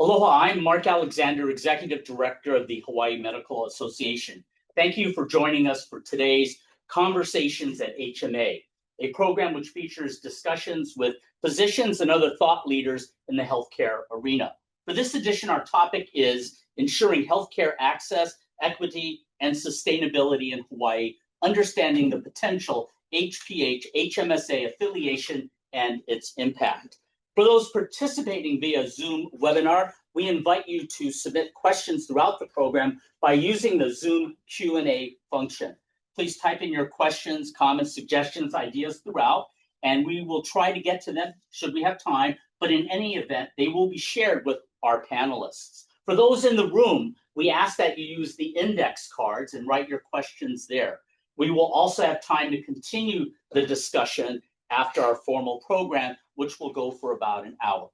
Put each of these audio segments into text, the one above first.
Aloha, I'm Mark Alexander, Executive Director of the Hawaii Medical Association. Thank you for joining us for today's Conversations at HMA, a program which features discussions with physicians and other thought leaders in the healthcare arena. For this edition, our topic is ensuring healthcare access, equity, and sustainability in Hawaii, understanding the potential HPH-HMSA affiliation and its impact. For those participating via Zoom webinar, we invite you to submit questions throughout the program by using the Zoom Q&A function. Please type in your questions, comments, suggestions, ideas throughout, and we will try to get to them should we have time, but in any event, they will be shared with our panelists. For those in the room, we ask that you use the index cards and write your questions there. We will also have time to continue the discussion after our formal program, which will go for about an hour.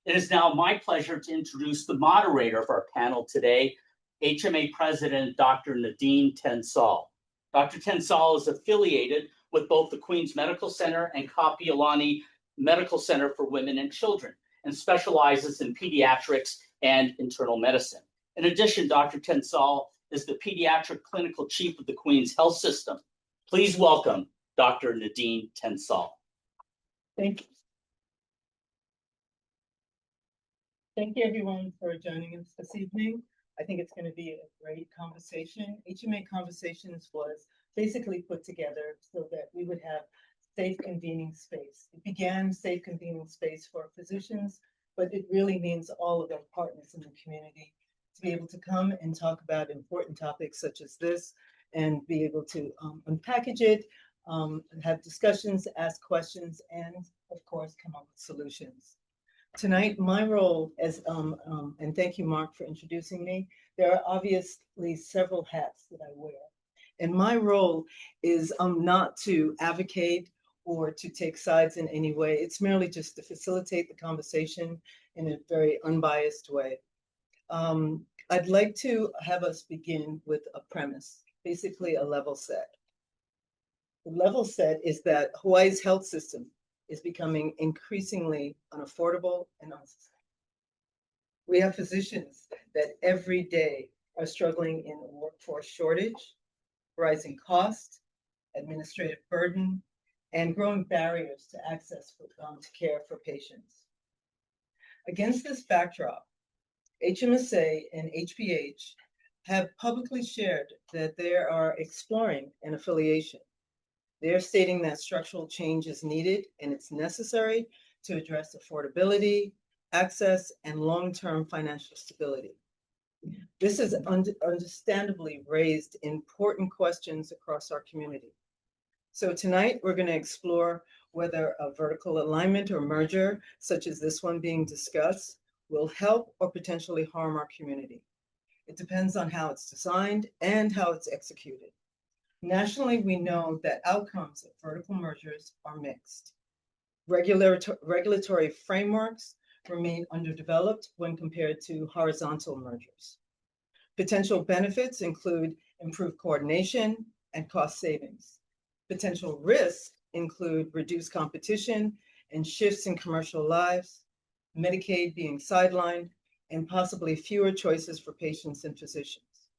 It is now my pleasure to introduce the moderator of our panel today, HMA President Dr. Nadine Tenn. Dr. Tenn is affiliated with both the Queens Medical Center and Kapi'olani Medical Center for Women and Children and specializes in pediatrics and internal medicine. In addition, Dr. Tenn is the Pediatric Clinical Chief of the Queens Health System. Please welcome Dr. Nadine Tenn. Thank you. Thank you, everyone, for joining us this evening. I think it's going to be a great conversation. HMA Conversations was basically put together so that we would have safe, convening space. It began safe, convening space for physicians, but it really means all of our partners in the community to be able to come and talk about important topics such as this and be able to unpackage it, have discussions, ask questions, and of course, come up with solutions. Tonight, my role as, and thank you, Mark, for introducing me. There are obviously several hats that I wear. And my role is not to advocate or to take sides in any way. It's merely just to facilitate the conversation in a very unbiased way. I'd like to have us begin with a premise, basically a level set. The level set is that Hawaii's health system is becoming increasingly unaffordable and unsustainable. We have physicians that every day are struggling in a workforce shortage, rising costs, administrative burden, and growing barriers to access to care for patients. Against this backdrop, HMSA and HPH have publicly shared that they are exploring an affiliation. They're stating that structural change is needed and it's necessary to address affordability, access, and long-term financial stability. This has understandably raised important questions across our community. So tonight, we're going to explore whether a vertical alignment or merger, such as this one being discussed, will help or potentially harm our community. It depends on how it's designed and how it's executed. Nationally, we know that outcomes of vertical mergers are mixed. Regulatory frameworks remain underdeveloped when compared to horizontal mergers. Potential benefits include improved coordination and cost savings. Potential risks include reduced competition and shifts in commercial lives, Medicaid being sidelined, and possibly fewer choices for patients and physicians.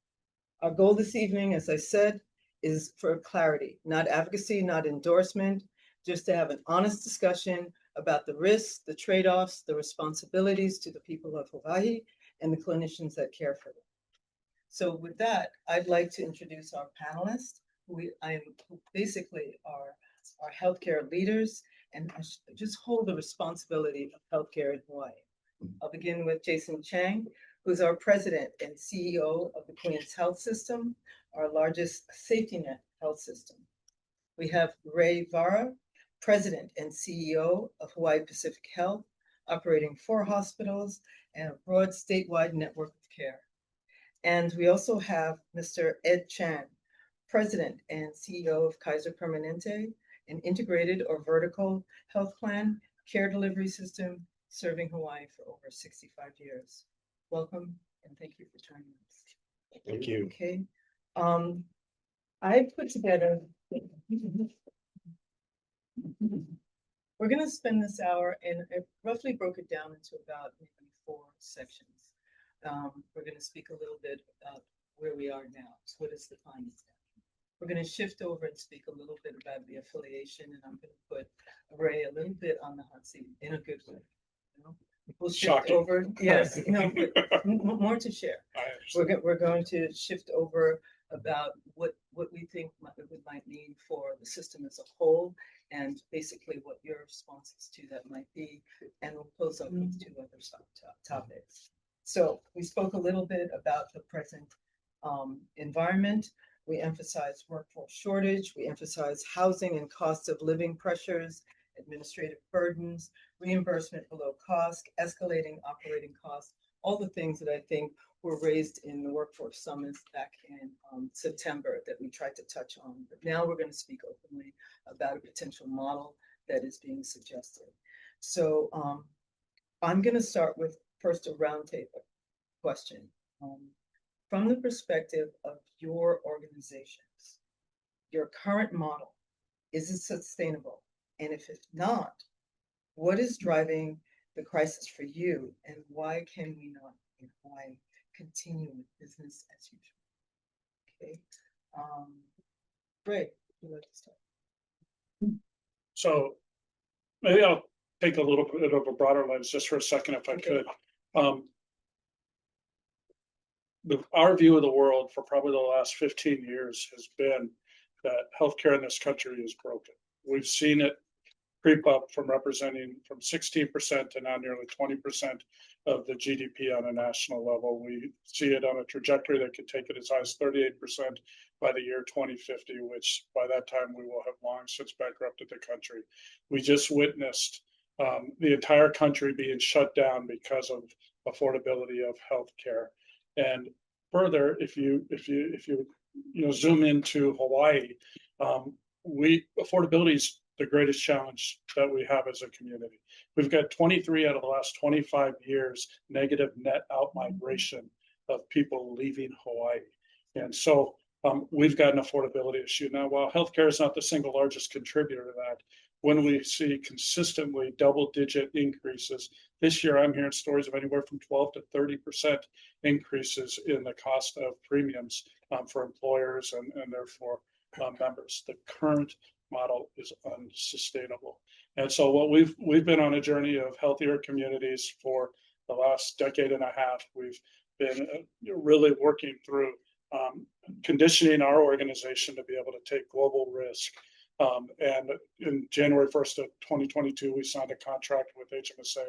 Our goal this evening, as I said, is for clarity, not advocacy, not endorsement, just to have an honest discussion about the risks, the trade-offs, the responsibilities to the people of Hawaii and the clinicians that care for them. So with that, I'd like to introduce our panelists, who basically are our healthcare leaders and just hold the responsibility of healthcare in Hawaii. I'll begin with Chang, who's our president and CEO of the Queens Health System, our largest safety net health system. We have Ray Vara, president and CEO of Hawaii Pacific Health, operating 4 hospitals and a broad statewide network of care. And we also have Mr. Ed Chan, president and CEO of Kaiser Permanente, an integrated or vertical health plan care delivery system serving Hawaii for over 65 years. Welcome, and thank you for joining us. Thank you. Okay. I put together, we're going to spend this hour, and I roughly broke it down into about maybe 4 sections. We're going to speak a little bit about where we are now. So what is the findings now? We're going to shift over and speak a little bit about the affiliation, and I'm going to put Ray a little bit on the hot seat in a good way. You know? We'll shift Shocking. over. Yes, no, but more to share. We're going to shift over about what we think it might mean for the system as a whole, and basically what your responses to that might be, and we'll close up with two other topics. So we spoke a little bit about the present environment. We emphasize workforce shortage. We emphasize housing and cost of living pressures, administrative burdens, reimbursement below cost, escalating operating costs, all the things that I think were raised in the workforce summits back in September that we tried to touch on. But now we're going to speak openly about a potential model that is being suggested. So I'm going to start with first a roundtable question. From the perspective of your organizations, your current model, is it sustainable? And if it's not, what is driving the crisis for you, and why can we not in Hawaii continue with business as usual? Okay. Ray, would you like to start? So maybe I'll take a little bit of a broader lens just for a second, if I could. Our view of the world for probably the last 15 years has been that healthcare in this country is broken. We've seen it creep up from representing from 16% to now nearly 20% of the GDP on a national level. We see it on a trajectory that could take it as high as 38% by the year 2050, which by that time we will have long since bankrupted the country. We just witnessed the entire country being shut down because of affordability of healthcare. And further, if you zoom into Hawaii, affordability is the greatest challenge that we have as a community. We've got 23 out of the last 25 years negative net out migration of people leaving Hawaii. And so we've got an affordability issue. Now, while healthcare is not the single largest contributor to that, when we see consistently double-digit increases, this year I'm hearing stories of anywhere from 12 to 30% increases in the cost of premiums for employers and therefore members. The current model is unsustainable. And so what we've been on a journey of healthier communities for the last decade and a half. We've been really working through conditioning our organization to be able to take global risk. And in January 1st of 2022, we signed a contract with HMSA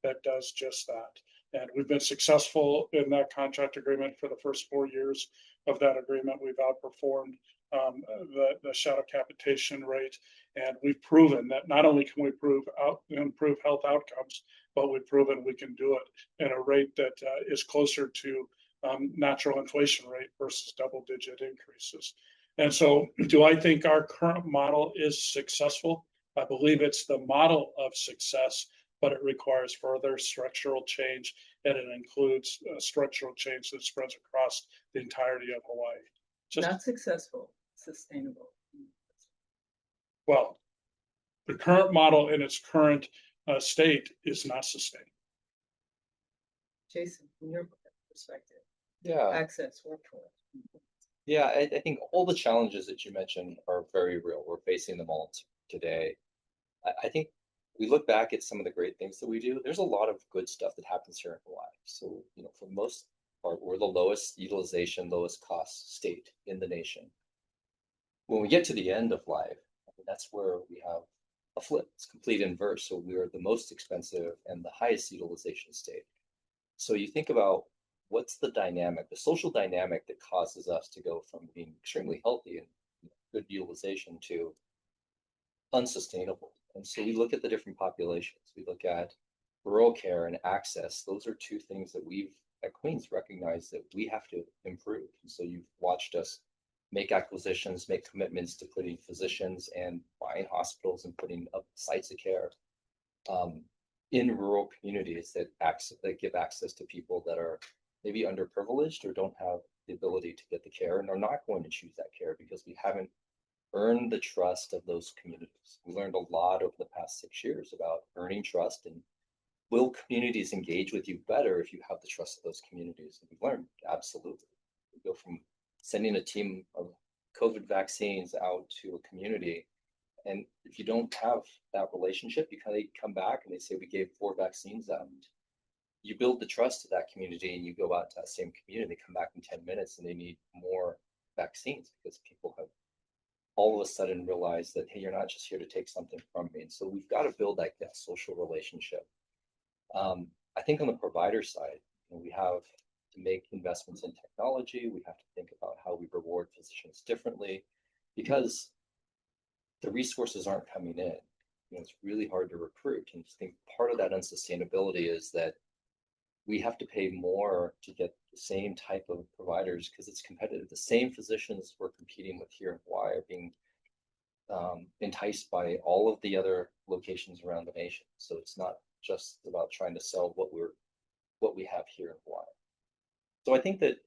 that does just that. And we've been successful in that contract agreement for the first 4 years of that agreement. We've outperformed the shadow capitation rate, and we've proven that not only can we improve health outcomes, but we've proven we can do it at a rate that is closer to natural inflation rate versus double-digit increases. And so, do I think our current model is successful? I believe it's the model of success, but it requires further structural change, and it includes structural change that spreads across the entirety of Hawaii. Not successful, sustainable. Well, the current model in its current state is not sustainable. Jason, from your perspective, access, workforce. Yeah, I think all the challenges that you mentioned are very real. We're facing them all today. I think we look back at some of the great things that we do. There's a lot of good stuff that happens here in Hawaii. So, for the most part, we're the lowest utilization, lowest cost state in the nation. When we get to the end of life, that's where we have a flip. It's complete inverse. So we are the most expensive and the highest utilization state. So you think about what's the dynamic, the social dynamic that causes us to go from being extremely healthy and good utilization to unsustainable. And so we look at the different populations. We look at rural care and access. Those are two things that we've at Queens recognized that we have to improve. And so you've watched us make acquisitions, make commitments to putting physicians and buying hospitals and putting up sites of care in rural communities that give access to people that are maybe underprivileged or don't have the ability to get the care and are not going to choose that care because we haven't earned the trust of those communities. We learned a lot over the past 6 years about earning trust and will communities engage with you better if you have the trust of those communities? And we've learned absolutely. We go from sending a team of COVID vaccines out to a community, and if you don't have that relationship, you kind of come back and they say we gave 4 vaccines out. You build the trust of that community, and you go out to that same community, they come back in 10 minutes and they need more vaccines because people have all of a sudden realized that, hey, you're not just here to take something from me. And so we've got to build like that social relationship. I think on the provider side, we have to make investments in technology. We have to think about how we reward physicians differently because the resources aren't coming in. It's really hard to recruit. And I think part of that unsustainability is that we have to pay more to get the same type of providers because it's competitive. The same physicians we're competing with here in Hawaii are being enticed by all of the other locations around the nation. So it's not just about trying to sell what we have here in Hawaii. So I think that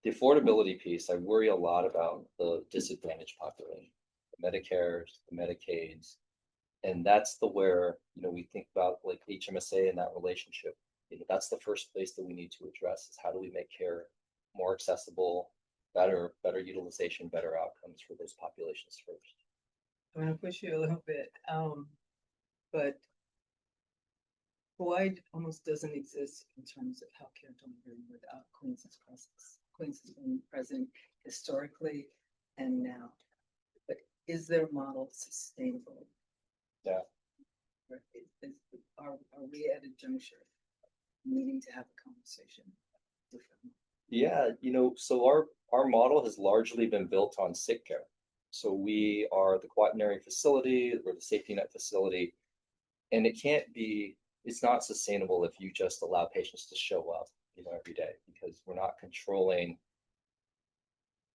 the affordability piece, I worry a lot about the disadvantaged population, the Medicares, the Medicaids, and that's where we think about like HMSA and that relationship. That's the first place that we need to address is how do we make care more accessible, better utilization, better outcomes for those populations first. I'm going to push you a little bit, but Hawaii almost doesn't exist in terms of healthcare delivery without Queens's presence. Queens has been present historically and now, but is their model sustainable? Yeah. Are we at a juncture needing to have a conversation differently? Yeah, so our model has largely been built on sick care. So we are the quaternary facility, we're the safety net facility, and it's not sustainable if you just allow patients to show up, every day, because we're not controlling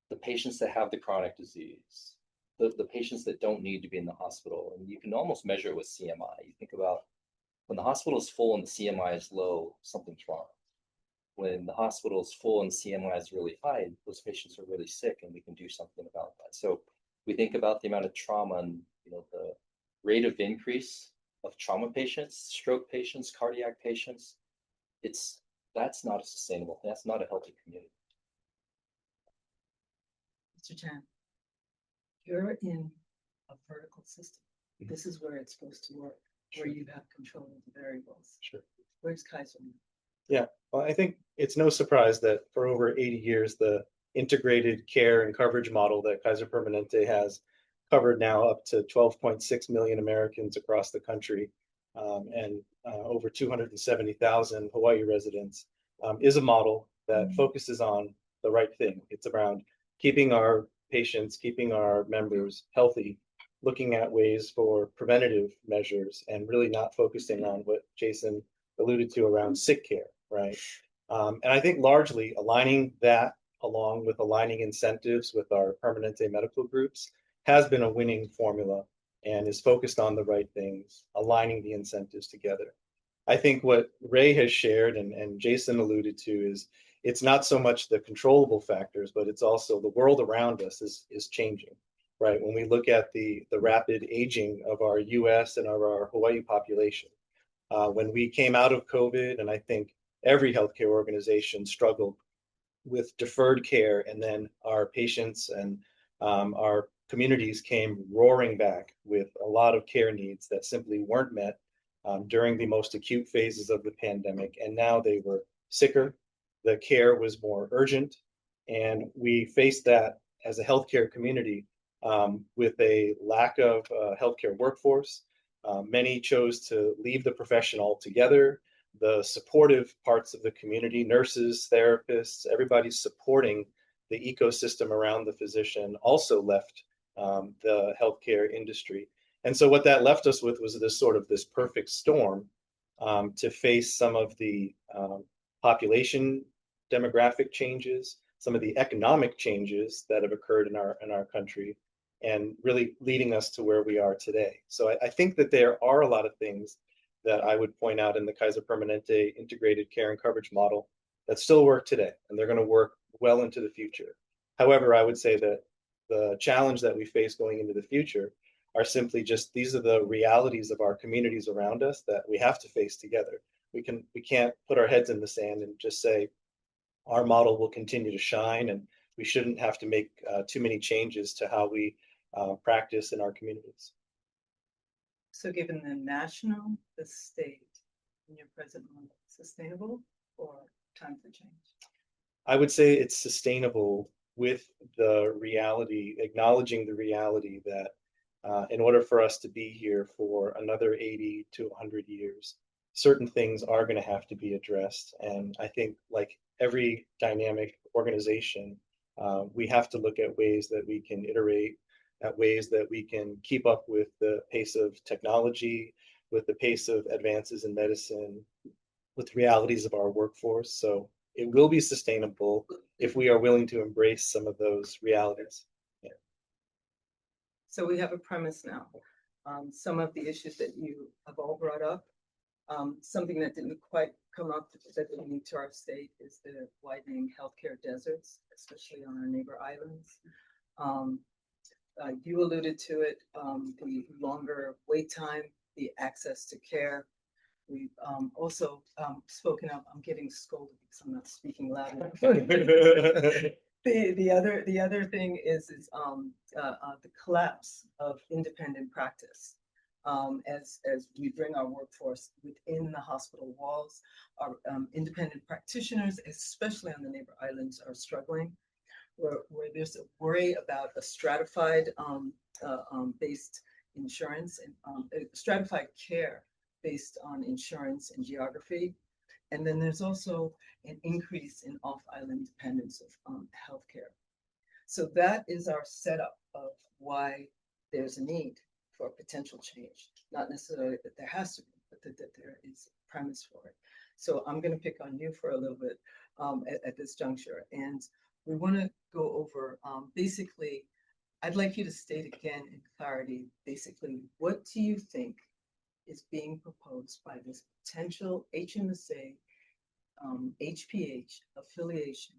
the patients that have the chronic disease, the patients that don't need to be in the hospital. And you can almost measure it with CMI. You think about when the hospital is full and the CMI is low, something's wrong. When the hospital is full and the CMI is really high, those patients are really sick and we can do something about that. So we think about the amount of trauma and the rate of increase of trauma patients, stroke patients, cardiac patients. That's not a sustainable thing. That's not a healthy community. Mr. Chan, you're in a vertical system. This is where it's supposed to work, where you have control of the variables. Sure. Where's Kaiser? Yeah, well, I think it's no surprise that for over 80 years, the integrated care and coverage model that Kaiser Permanente has covered now up to 12.6 million Americans across the country and over 270,000 Hawaii residents is a model that focuses on the right thing. It's around keeping our patients, keeping our members healthy, looking at ways for preventative measures and really not focusing on what Jason alluded to around sick care, right? And I think largely aligning that along with aligning incentives with our Permanente medical groups has been a winning formula and is focused on the right things, aligning the incentives together. I think what Ray has shared and Jason alluded to is it's not so much the controllable factors, but it's also the world around us is changing, right? When we look at the rapid aging of our US and of our Hawaii population, when we came out of COVID, and I think every healthcare organization struggled with deferred care, and then our patients and our communities came roaring back with a lot of care needs that simply weren't met during the most acute phases of the pandemic. And now they were sicker, the care was more urgent, and we faced that as a healthcare community with a lack of healthcare workforce. Many chose to leave the profession altogether. The supportive parts of the community, nurses, therapists, everybody supporting the ecosystem around the physician also left the healthcare industry. And so what that left us with was this perfect storm to face some of the population demographic changes, some of the economic changes that have occurred in our country, and really leading us to where we are today. So I think that there are a lot of things that I would point out in the Kaiser Permanente integrated care and coverage model that still work today, and they're going to work well into the future. However, I would say that the challenge that we face going into the future are simply just these are the realities of our communities around us that we have to face together. We can't put our heads in the sand and just say our model will continue to shine, and we shouldn't have to make too many changes to how we practice in our communities. So given the national, the state, and your present model, sustainable or time for change? I would say it's sustainable with the reality, acknowledging the reality that in order for us to be here for another 80 to 100 years, certain things are going to have to be addressed. And I think, like every dynamic organization, we have to look at ways that we can iterate, at ways that we can keep up with the pace of technology, with the pace of advances in medicine, with realities of our workforce. So it will be sustainable if we are willing to embrace some of those realities. Yeah. So we have a premise now. Some of the issues that you have all brought up, something that didn't quite come up that's unique to our state is the widening healthcare deserts, especially on our neighbor islands. You alluded to it, the longer wait time, the access to care. We've also spoken up. I'm getting scolded because I'm not speaking loud enough. The other thing is the collapse of independent practice. As we bring our workforce within the hospital walls, our independent practitioners, especially on the neighbor islands, are struggling. Where there's a worry about a stratified based insurance and stratified care based on insurance and geography. And then there's also an increase in off-island dependence of healthcare. So that is our setup of why there's a need for potential change. Not necessarily that there has to be, but that there is a premise for it. So I'm going to pick on you for a little bit at this juncture. And we want to go over basically, I'd like you to state again in clarity, basically, what do you think is being proposed by this potential HMSA HPH affiliation?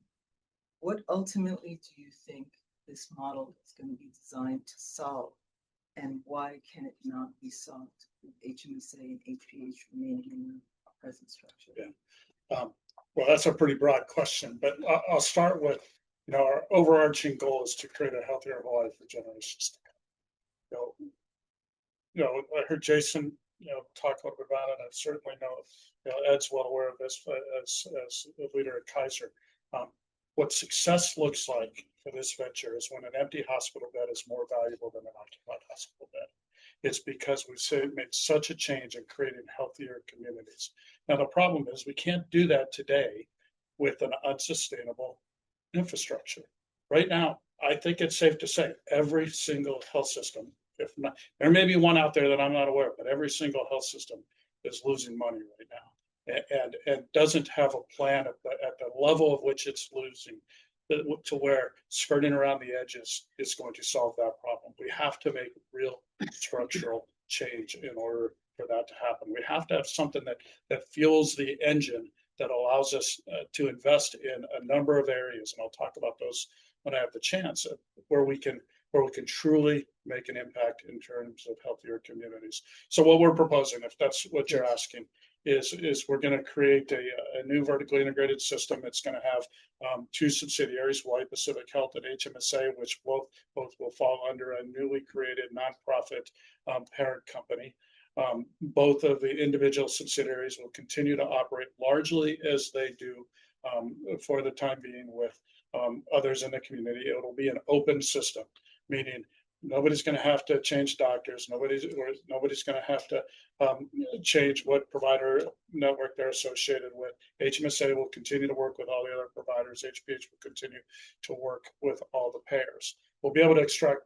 What ultimately do you think this model is going to be designed to solve, and why can it not be solved with HMSA and HPH remaining in the present structure? Yeah. Well, that's a pretty broad question, but I'll start with, our overarching goal is to create a healthier Hawaii for generations to come. I heard Jason, talk a little bit about it. I certainly know, Ed's well aware of this as the leader at Kaiser. What success looks like for this venture is when an empty hospital bed is more valuable than an occupied hospital bed. It's because we've made such a change in creating healthier communities. Now, the problem is we can't do that today with an unsustainable infrastructure. Right now, I think it's safe to say every single health system, if not, there may be one out there that I'm not aware of, but every single health system is losing money right now and doesn't have a plan at the level of which it's losing to where skirting around the edges is going to solve that problem. We have to make real structural change in order for that to happen. We have to have something that fuels the engine that allows us to invest in a number of areas, and I'll talk about those when I have the chance, where we can truly make an impact in terms of healthier communities. So what we're proposing, if that's what you're asking, is we're going to create a new vertically integrated system. It's going to have two subsidiaries, Hawaii Pacific Health and HMSA, which both will fall under a newly created nonprofit parent company. Both of the individual subsidiaries will continue to operate largely as they do for the time being with others in the community. It'll be an open system, meaning nobody's going to have to change doctors. Nobody's going to have to change what provider network they're associated with. HMSA will continue to work with all the other providers. HPH will continue to work with all the payers. We'll be able to extract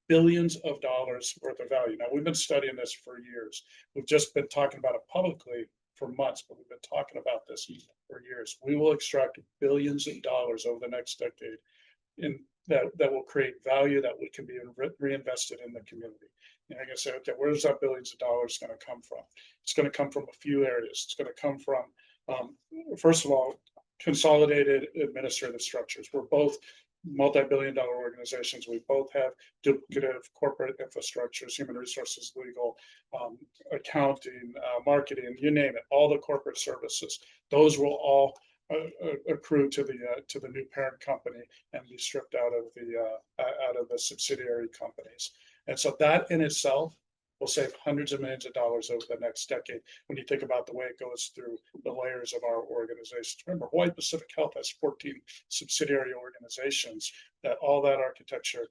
billions of dollars worth of value. Now, we've been studying this for years. We've just been talking about it publicly for months, but we've been talking about this for years. We will extract billions of dollars over the next decade that will create value that can be reinvested in the community. And like I said, okay, where's that billions of dollars going to come from? It's going to come from a few areas. It's going to come from, first of all, consolidated administrative structures. We're both multi-billion-dollar organizations. We both have duplicative corporate infrastructures, human resources, legal, accounting, marketing, you name it, all the corporate services. Those will all accrue to the new parent company and be stripped out of the subsidiary companies. And so that in itself will save hundreds of millions of dollars over the next decade when you think about the way it goes through the layers of our organizations. Remember, Hawaii Pacific Health has 14 subsidiary organizations. That all that architecture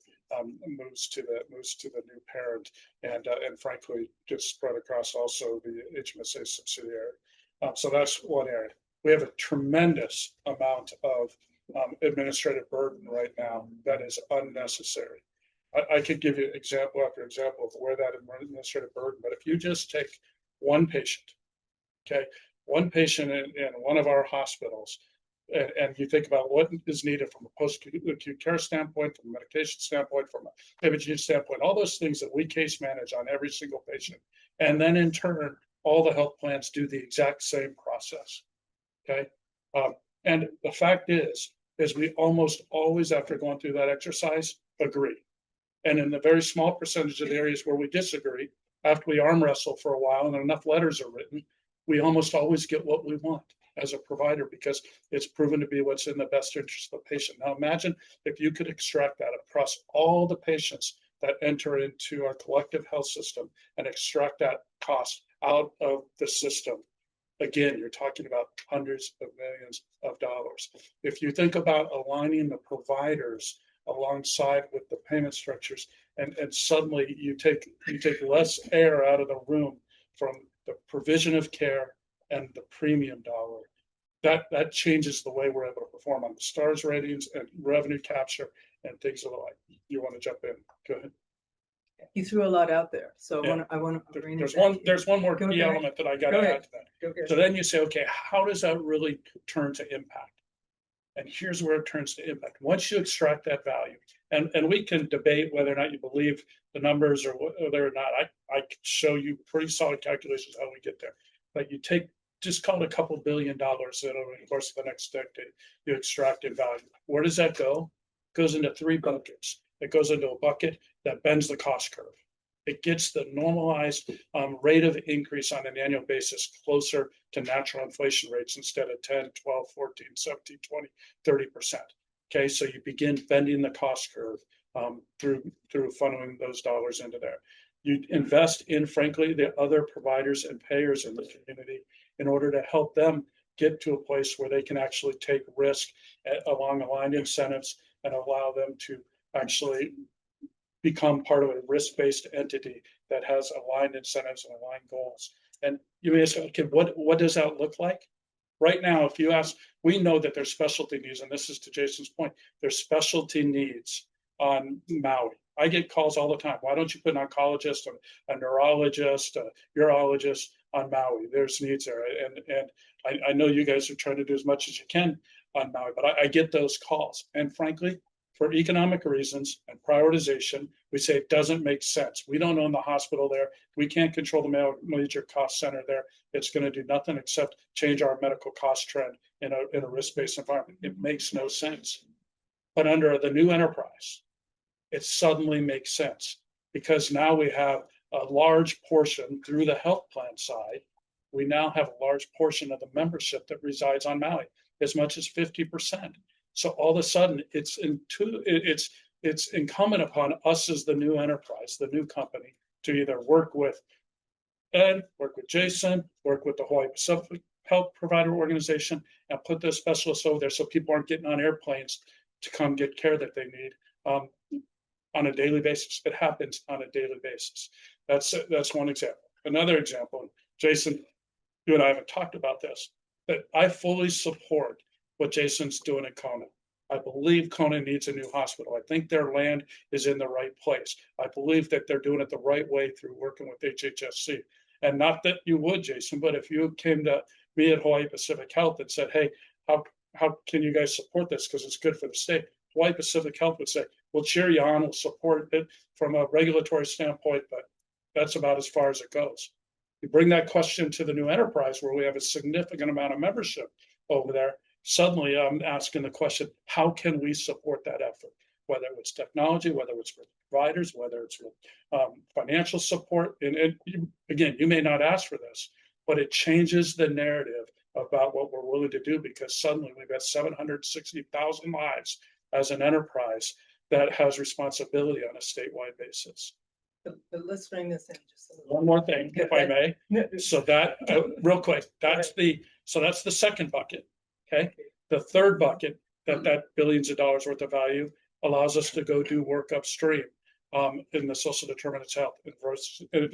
moves to the new parent, and frankly just spread across also the HMSA subsidiary. So that's one area. We have a tremendous amount of administrative burden right now that is unnecessary. I could give you example after example of where that administrative burden, but if you just take one patient, okay, one patient in one of our hospitals, and you think about what is needed from a post-acute care standpoint, from a medication standpoint, from a imaging standpoint, all those things that we case manage on every single patient, and then in turn, all the health plans do the exact same process, okay? And the fact is we almost always, after going through that exercise, agree. And in the very small percentage of the areas where we disagree, after we arm wrestle for a while and enough letters are written, we almost always get what we want as a provider because it's proven to be what's in the best interest of the patient. Now imagine if you could extract that across all the patients that enter into our collective health system and extract that cost out of the system. Again, you're talking about hundreds of millions of dollars. If you think about aligning the providers alongside with the payment structures, and suddenly you take less air out of the room from the provision of care and the premium dollar. That changes the way we're able to perform on the stars ratings and revenue capture and things of the like. You want to jump in? Go ahead. You threw a lot out there, so Yeah. I want to bring There's one more key element that I got to add to that. So then you say, okay, how does that really turn to impact? And here's where it turns to impact. Once you extract that value, and we can debate whether or not you believe the numbers or whether or not I could show you pretty solid calculations how we get there. But you take, just call it a couple $2 billion over the course of the next decade, you extract in value. Where does that go? It goes into three buckets. It goes into a bucket that bends the cost curve. It gets the normalized rate of increase on an annual basis closer to natural inflation rates instead of 10, 12, 14, 17, 20, 30%. Okay, so you begin bending the cost curve through funneling those dollars into there. You invest in, frankly, the other providers and payers in the community in order to help them get to a place where they can actually take risk along aligned incentives and allow them to actually become part of a risk-based entity that has aligned incentives and aligned goals. And you may ask, okay, what does that look like? Right now, if you ask, we know that there's specialty needs, and this is to Jason's point, there's specialty needs on Maui. I get calls all the time. Why don't you put an oncologist, a neurologist, a urologist on Maui? There's needs there. And I know you guys are trying to do as much as you can on Maui, but I get those calls. And frankly, for economic reasons and prioritization, we say it doesn't make sense. We don't own the hospital there. We can't control the major cost center there. It's going to do nothing except change our medical cost trend in a risk-based environment. It makes no sense. But under the new enterprise, it suddenly makes sense because now we have a large portion through the health plan side. We now have a large portion of the membership that resides on Maui, as much as 50%. So all of a sudden, it's incumbent upon us as the new enterprise, the new company, to either work with Ed, work with Jason, work with the Hawaii Pacific Health Provider Organization, and put those specialists over there so people aren't getting on airplanes to come get care that they need on a daily basis. It happens on a daily basis. That's one example. Another example, Jason, you and I haven't talked about this, but I fully support what Jason's doing at Kona. I believe Kona needs a new hospital. I think their land is in the right place. I believe that they're doing it the right way through working with HHSC. And not that you would, Jason, but if you came to me at Hawaii Pacific Health and said, hey, how can you guys support this? Because it's good for the state. Hawaii Pacific Health would say, we'll cheer you on, we'll support it from a regulatory standpoint, but that's about as far as it goes. You bring that question to the new enterprise where we have a significant amount of membership over there, suddenly I'm asking the question, how can we support that effort? Whether it's technology, whether it's with providers, whether it's with financial support. And again, you may not ask for this, but it changes the narrative about what we're willing to do, because suddenly we've got 760,000 lives as an enterprise that has responsibility on a statewide basis. But let's frame this in just a little. One more thing, if I may. So that, real quick, that's the second bucket. Okay. The third bucket, that billions of dollars worth of value, allows us to go do work upstream in the social determinants of health,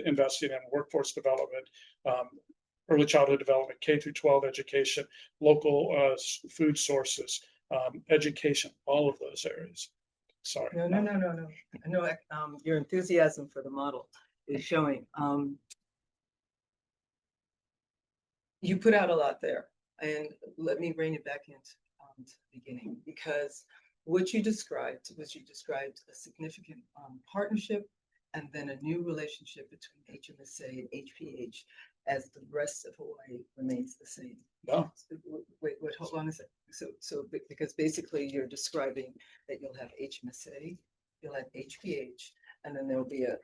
investing in workforce development, early childhood development, K through 12 education, local food sources, education, all of those areas. Sorry. No. I know your enthusiasm for the model is showing. You put out a lot there, and let me bring it back into the beginning, because what you described was a significant partnership, and then a new relationship between HMSA and HPH, as the rest of Hawaii remains the same. No. Wait, hold on a second. So because basically you're describing that you'll have HMSA, you'll have HPH, and then there'll be a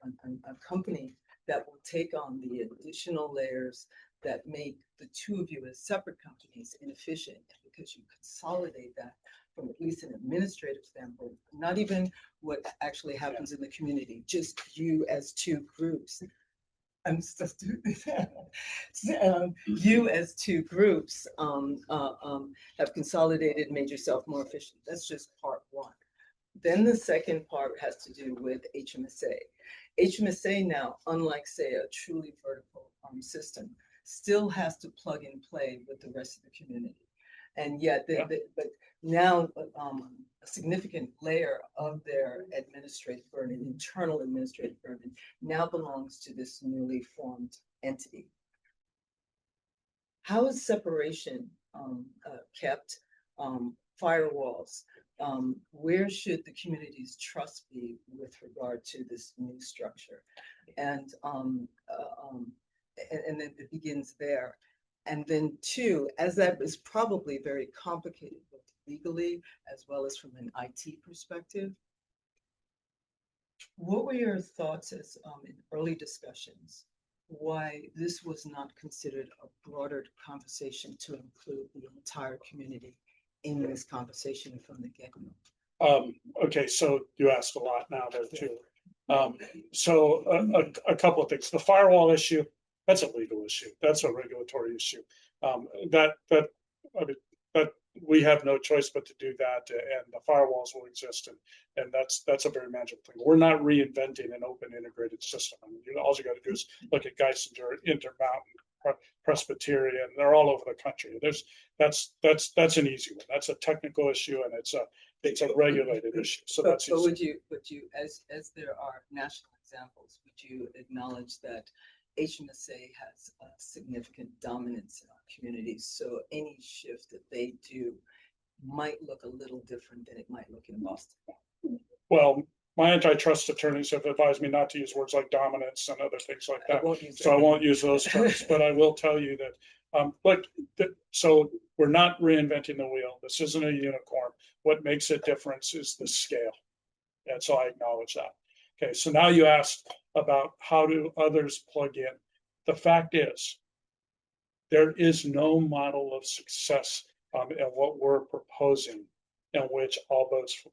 company that will take on the additional layers that make the two of you as separate companies inefficient, because you consolidate that from at least an administrative standpoint, not even what actually happens in the community, just you as two groups. I'm supposed to do this. You as two groups have consolidated, made yourself more efficient. That's just part one. Then the second part has to do with HMSA. HMSA now, unlike say a truly vertical system, still has to plug and play with the rest of the community. And yet, but now a significant layer of their administrative burden, internal administrative burden, now belongs to this newly formed entity. How is separation kept? Firewalls. Where should the community's trust be with regard to this new structure? And then it begins there. And then two, as that is probably very complicated, both legally as well as from an IT perspective, what were your thoughts as in early discussions, why this was not considered a broader conversation to include the entire community in this conversation from the get-go? Okay, so you asked a lot now there too. So a couple of things. The firewall issue, that's a legal issue. That's a regulatory issue. That we have no choice but to do that, and the firewalls will exist, and that's a very manageable thing. We're not reinventing an open integrated system. I mean, all you got to do is look at Geisinger, Intermountain, Presbyterian. They're all over the country. That's an easy one. That's a technical issue, and it's a regulated issue. So that's easy. Would you, as there are national examples, would you acknowledge that HMSA has a significant dominance in our communities? So any shift that they do might look a little different than it might look in Boston. Well, my antitrust attorneys have advised me not to use words like dominance and other things like that. I won't use those terms, but I will tell you that, so we're not reinventing the wheel. This isn't a unicorn. What makes a difference is the scale. And so I acknowledge that. Okay, so now you asked about how do others plug in. The fact is, there is no model of success in what we're proposing in which all boats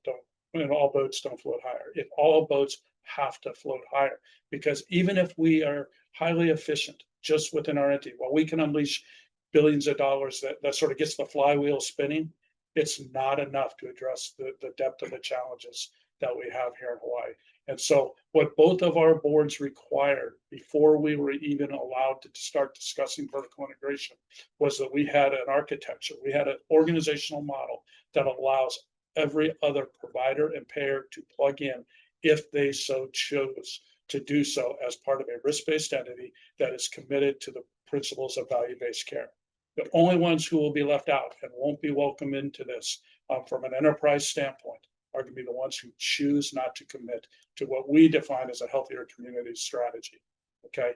don't float higher. If all boats have to float higher, because even if we are highly efficient just within our entity, while we can unleash billions of dollars that sort of gets the flywheel spinning, it's not enough to address the depth of the challenges that we have here in Hawaii. And so what both of our boards required before we were even allowed to start discussing vertical integration was that we had an architecture, we had an organizational model that allows every other provider and payer to plug in if they so chose to do so as part of a risk-based entity that is committed to the principles of value-based care. The only ones who will be left out and won't be welcome into this from an enterprise standpoint are going to be the ones who choose not to commit to what we define as a healthier community strategy. Okay.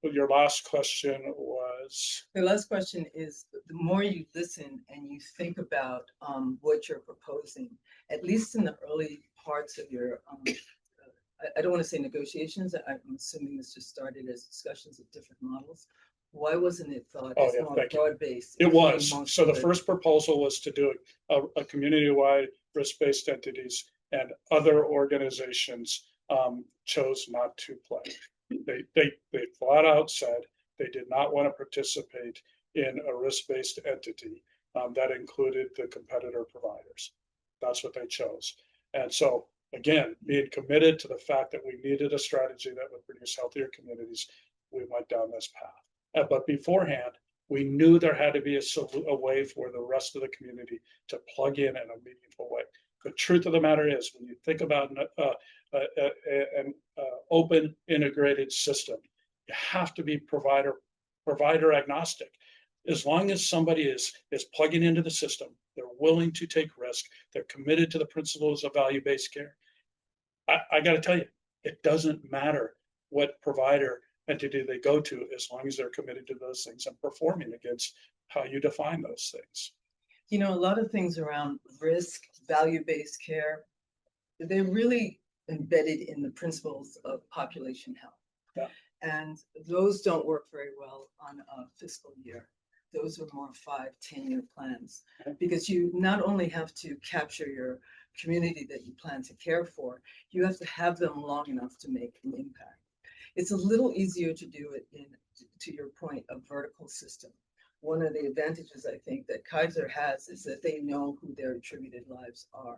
Your last question was? The last question is the more you listen and you think about what you're proposing, at least in the early parts of your, I don't want to say negotiations. I'm assuming this just started as discussions of different models. Why wasn't it thought Oh, as yeah, more thank you. broad-based? It was. So the good? first proposal was to do a community-wide risk-based entities, and other organizations chose not to play. They flat out said they did not want to participate in a risk-based entity that included the competitor providers. That's what they chose. And so again, being committed to the fact that we needed a strategy that would produce healthier communities, we went down this path. But beforehand, we knew there had to be a way for the rest of the community to plug in a meaningful way. The truth of the matter is, when you think about an open integrated system, you have to be provider agnostic. As long as somebody is plugging into the system, they're willing to take risk, they're committed to the principles of value-based care. I got to tell you, it doesn't matter what provider entity they go to, as long as they're committed to those things and performing against how you define those things. You know, a lot of things around risk, value-based care, they're really embedded in the principles of population health. Yeah. And those don't work very well on a fiscal year. Those are more 5-10-year plans, because you not only have to capture your community that you plan to care for, you have to have them long enough to make an impact. It's a little easier to do it in, to your point, a vertical system. One of the advantages I think that Kaiser has is that they know who their attributed lives are.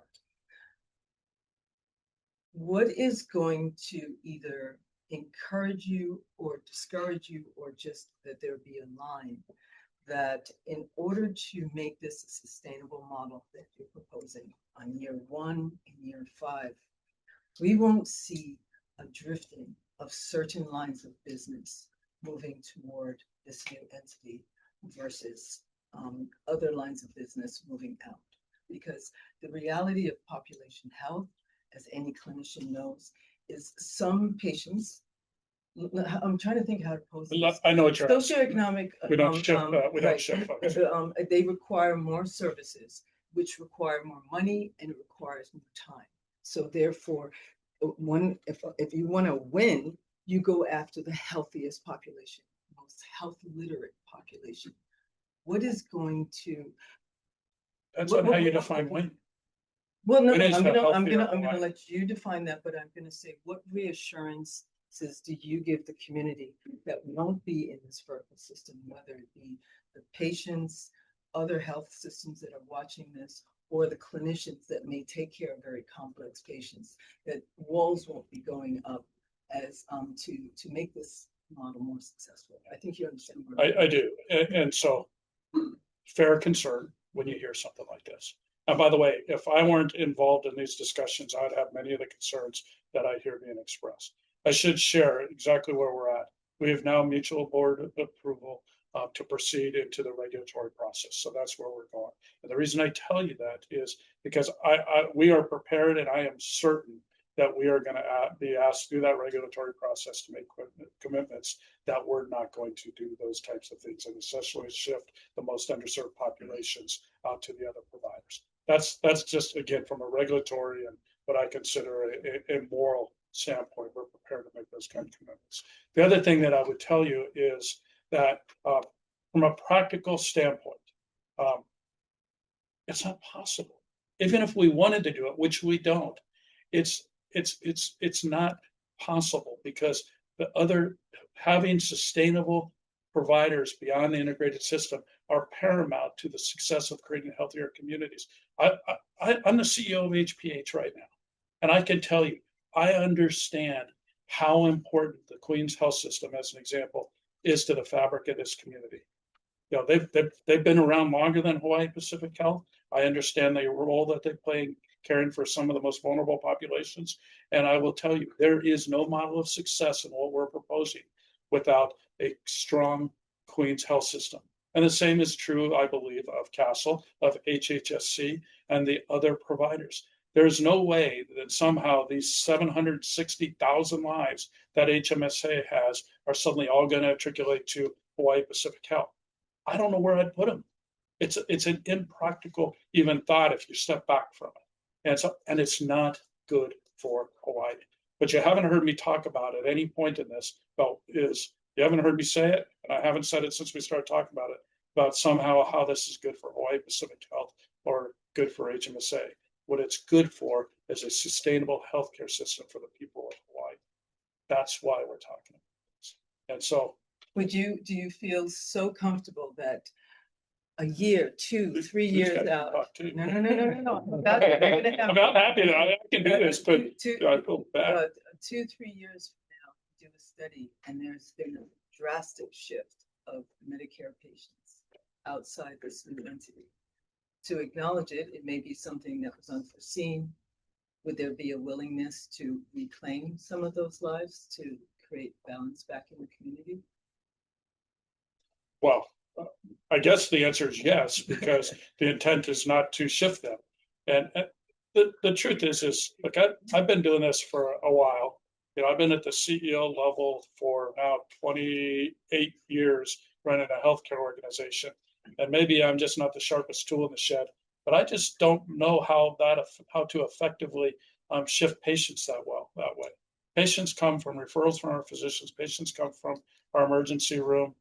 What is going to either encourage you or discourage you, or just that there be a line that in order to make this a sustainable model that you're proposing on year 1 and year 5, we won't see a drifting of certain lines of business moving toward this new entity versus other lines of business moving out? Because the reality of population health, as any clinician knows, is some patients, I'm trying to think how to pose this. I know what you're asking. Socioeconomic, We don't shift focus. they require more services, which require more money, and it requires more time. So therefore, if you want to win, you go after the healthiest population, most health literate population. What is going to? That's on how you define win. Well, no, It is I'm the gonna healthier let you define that, but I'm gonna say, what reassurances do you give the community that won't be in this vertical system, whether it be the patients, other health systems that are watching this, or the clinicians that may take care of very complex patients, that walls won't be going up as to make this model more successful? I think you understand. I do, and so fair concern when you hear something like this. And by the way, if I weren't involved in these discussions, I'd have many of the concerns that I hear being expressed. I should share exactly where we're at. We have now mutual board approval to proceed into the regulatory process. So that's where we're going. And the reason I tell you that is because we are prepared, and I am certain that we are going to be asked through that regulatory process to make commitments that we're not going to do those types of things, and essentially shift the most underserved populations out to the other providers. That's just, again, from a regulatory and what I consider a moral standpoint, we're prepared to make those kind of commitments. The other thing that I would tell you is that from a practical standpoint, it's not possible. Even if we wanted to do it, which we don't, it's not possible, because the other, having sustainable providers beyond the integrated system are paramount to the success of creating healthier communities. I'm the CEO of HPH right now, and I can tell you, I understand how important the Queen's health system, as an example, is to the fabric of this community. You know, they've been around longer than Hawaii Pacific Health. I understand the role that they play in caring for some of the most vulnerable populations. And I will tell you, there is no model of success in what we're proposing without a strong Queen's health system. And the same is true, I believe, of Castle, of HHSC, and the other providers. There's no way that somehow these 760,000 lives that HMSA has are suddenly all going to matriculate to Hawaii Pacific Health. I don't know where I'd put them. It's an impractical even thought if you step back from it. And it's not good for Hawaii. But you haven't heard me talk about at any point in this you haven't heard me say it, and I haven't said it since we started talking about it, about somehow how this is good for Hawaii Pacific Health or good for HMSA. What it's good for is a sustainable healthcare system for the people of Hawaii. That's why we're talking about this. And so, do you feel so comfortable that a year, 2, 3 years out? No. I'm happy that I can do this, but I feel bad. But 2, 3 years from now, do a study, and there's been a drastic shift of Medicare patients outside this new entity. To acknowledge it, it may be something that was unforeseen. Would there be a willingness to reclaim some of those lives to create balance back in the community? Well, I guess the answer is yes, because the intent is not to shift them. And the truth is look, I've been doing this for a while. I've been at the CEO level for now 28 years running a healthcare organization. And maybe I'm just not the sharpest tool in the shed, but I just don't know how to effectively shift patients that way. Patients come from referrals from our physicians. Patients come from our emergency room.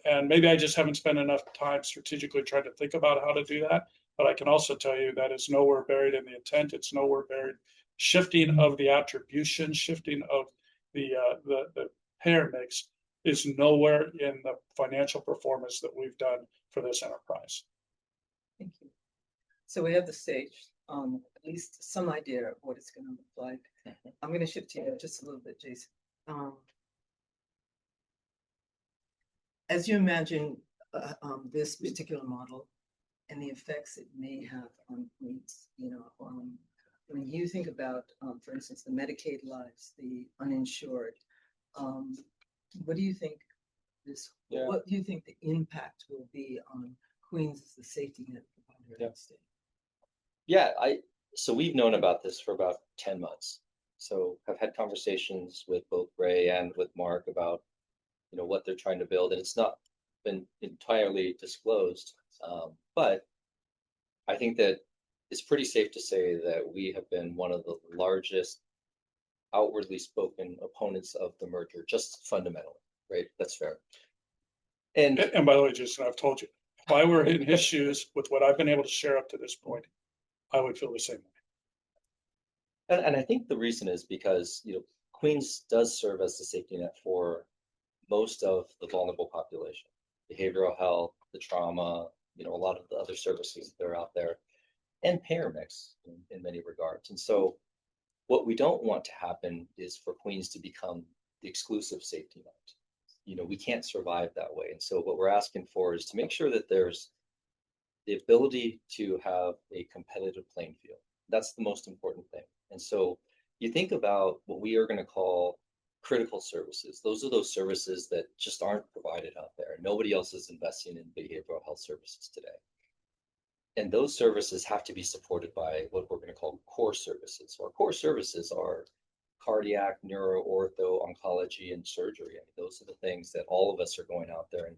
And maybe I just haven't spent enough time strategically trying to think about how to do that. But I can also tell you that it's nowhere buried in the intent. It's nowhere buried. Shifting of the attribution, shifting of the payer mix is nowhere in the financial performance that we've done for this enterprise. Thank you. So we have the stage, at least some idea of what it's going to look like. I'm going to shift to you just a little bit, Jason. As you imagine this particular model and the effects it may have on Queens, when you think about, for instance, the Medicaid lives, the uninsured, what do you think what do you think the impact will be on Queens as the safety net provider in the state? Yeah, so we've known about this for about 10 months. So I've had conversations with both Ray and with Mark about what they're trying to build, and it's not been entirely disclosed. But I think that it's pretty safe to say that we have been one of the largest outwardly spoken opponents of the merger, just fundamentally, right? That's fair. And by the way, Jason, I've told you, if I were in his shoes with what I've been able to share up to this point, I would feel the same way. And I think the reason is because Queens does serve as the safety net for most of the vulnerable population, behavioral health, the trauma, a lot of the other services that are out there, and payer mix in many regards. And so what we don't want to happen is for Queens to become the exclusive safety net. We can't survive that way. And so what we're asking for is to make sure that there's the ability to have a competitive playing field. That's the most important thing. And so you think about what we are going to call critical services. Those are those services that just aren't provided out there. Nobody else is investing in behavioral health services today. And those services have to be supported by what we're going to call core services. So our core services are cardiac, neuro, ortho, oncology, and surgery. I mean, those are the things that all of us are going out there. And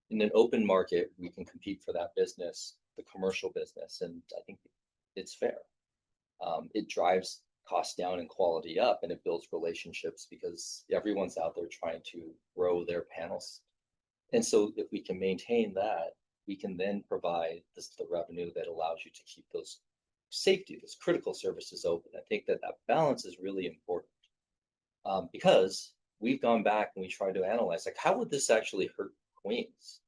in an open market, we can compete for that business, the commercial business. And I think it's fair. It drives costs down and quality up, and it builds relationships because everyone's out there trying to grow their panels. And so if we can maintain that, we can then provide the revenue that allows you to keep those critical services open. I think that balance is really important because we've gone back and we tried to analyze, how would this actually hurt Queens?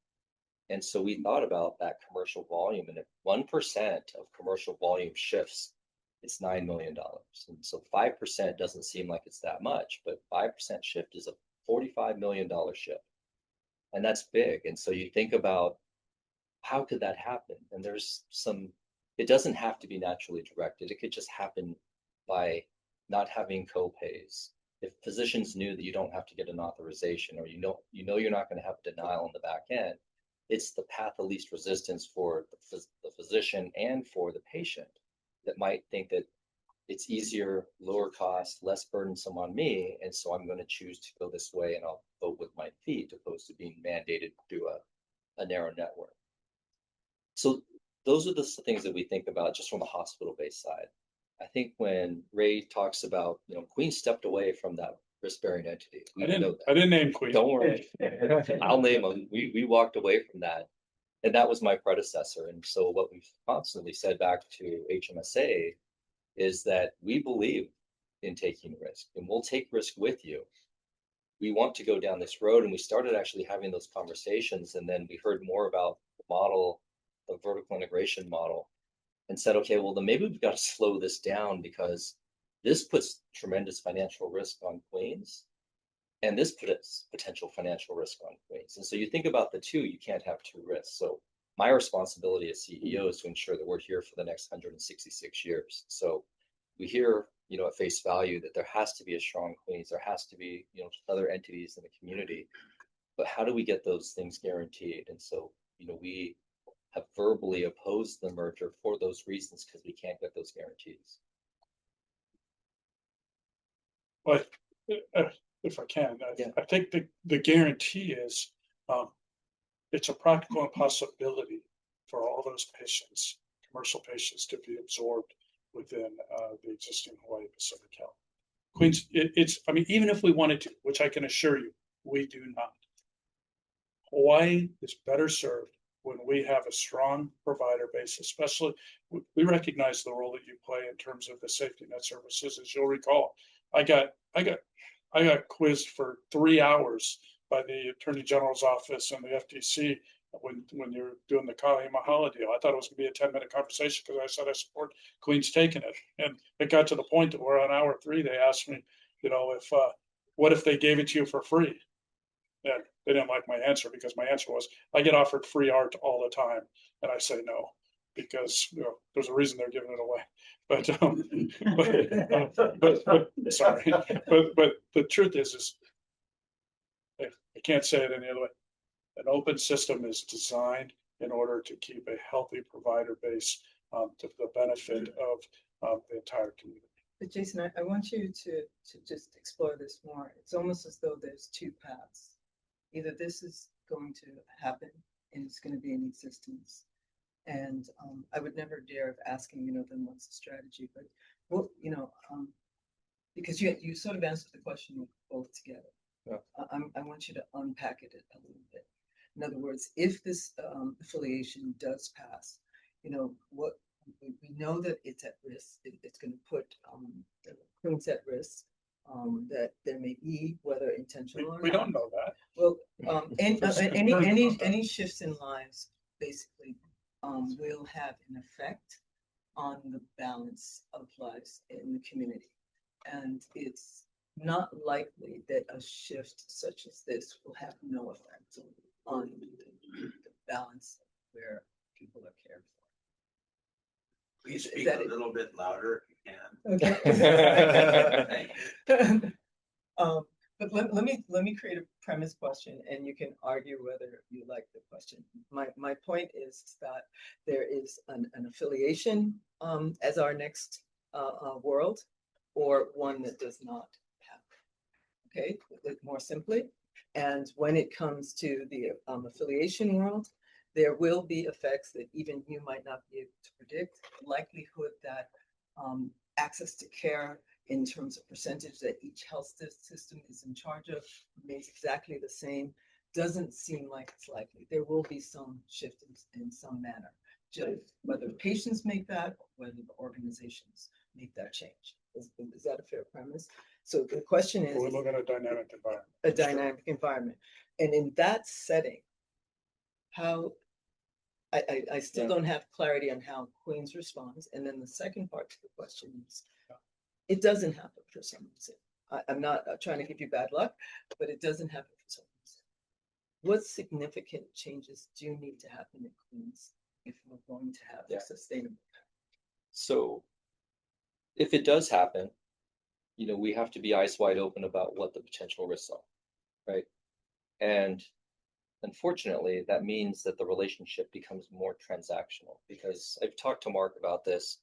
And so we thought about that commercial volume, and if 1% of commercial volume shifts, it's $9 million. And so 5% doesn't seem like it's that much, but 5% shift is a $45 million shift. And that's big. And so you think about how could that happen? And it doesn't have to be naturally directed. It could just happen by not having co-pays. If physicians knew that you don't have to get an authorization, or you're not going to have denial on the back end, it's the path of least resistance for the physician and for the patient that might think that it's easier, lower cost, less burdensome on me, and so I'm going to choose to go this way, and I'll vote with my feet, opposed to being mandated through a narrow network. So those are the things that we think about just from the hospital-based side. I think when Ray talks about, Queen stepped away from that risk-bearing entity. We know that. I didn't name Queen. Don't worry. I'll name them. We walked away from that. And that was my predecessor. And so what we've constantly said back to HMSA is that we believe in taking risk and we'll take risk with you. We want to go down this road. And we started actually having those conversations. And then we heard more about the model, the vertical integration model, and said, okay, well, then maybe we've got to slow this down because this puts tremendous financial risk on Queens. And this puts potential financial risk on Queens. And so you think about the two, you can't have two risks. So my responsibility as CEO is to ensure that we're here for the next 166 years. So we hear, at face value that there has to be a strong Queens, there has to be, other entities in the community. But how do we get those things guaranteed? And so, we have verbally opposed the merger for those reasons because we can't get those guarantees. But if I can, I think the guarantee is it's a practical impossibility for all those patients, commercial patients, to be absorbed within the existing Hawaii Pacific Health. Queens, even if we wanted to, which I can assure you, we do not. Hawaii is better served when we have a strong provider base, especially we recognize the role that you play in terms of the safety net services. As you'll recall, I got quizzed for 3 hours by the Attorney General's office and the FTC when you're doing the Ka'imahala deal. I thought it was going to be a 10-minute conversation because I said I support Queens taking it. And it got to the point that where on hour 3, they asked me, what if they gave it to you for free? And they didn't like my answer because my answer was, I get offered free art all the time. And I say no, because there's a reason they're giving it away. But sorry. But the truth is I can't say it any other way. An open system is designed in order to keep a healthy provider base to the benefit of the entire community. But Jason, I want you to just explore this more. It's almost as though there's two paths. Either this is going to happen and it's going to be in existence. And I would never dare of asking, then what's the strategy? But, because you sort of answered the question both together. Yeah. I want you to unpack it a little bit. In other words, if this affiliation does pass, what we know that it's at risk. It's going to put Queens at risk. That there may be, whether intentional or not. We don't know that. Well, any shifts in lives basically will have an effect on the balance of lives in the community, and it's not likely that a shift such as this will have no effect on the balance of where people are cared for. Please speak a little bit louder if you can. Okay. But let me create a premise question, and you can argue whether you like the question. My point is that there is an affiliation as our next world, or one that does not have. Okay, more simply. And when it comes to the affiliation world, there will be effects that even you might not be able to predict. The likelihood that access to care in terms of percentage that each health system is in charge of remains exactly the same. Doesn't seem like it's likely. There will be some shift in some manner. Just whether patients make that, or whether the organizations make that change. Is that a fair premise? So the question is, we're looking at a dynamic environment. A dynamic environment. And in that setting, how I still don't have clarity on how Queens responds. And then the second part to the question is, it doesn't happen for some reason. I'm not trying to give you bad luck, but it doesn't happen for some reason. What significant changes do need to happen in Queens if we're going to have a sustainable path? So if it does happen, we have to be eyes wide open about what the potential risks are, right? And unfortunately, that means that the relationship becomes more transactional, because I've talked to Mark about this,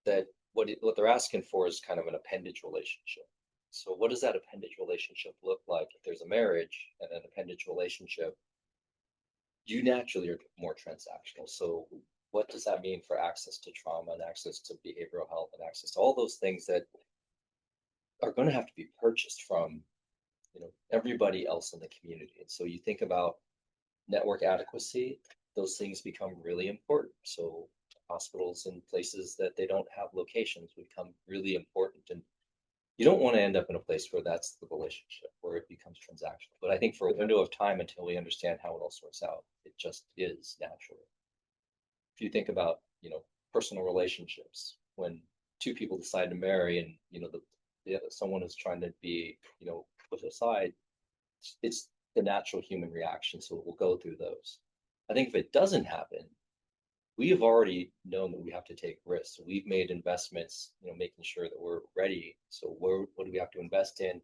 that what they're asking for is kind of an appendage relationship. So what does that appendage relationship look like if there's a marriage and an appendage relationship? you naturally are more transactional. So what does that mean for access to trauma and access to behavioral health and access to all those things that are going to have to be purchased from, everybody else in the community? And so you think about network adequacy, those things become really important. So hospitals in places that they don't have locations become really important. And you don't want to end up in a place where that's the relationship, where it becomes transactional. But I think for a window of time until we understand how it all sorts out, it just is naturally. If you think about, personal relationships, when two people decide to marry and, someone is trying to be, put aside, it's the natural human reaction. So we'll go through those. I think if it doesn't happen, we have already known that we have to take risks. So we've made investments, making sure that we're ready. So what do we have to invest in?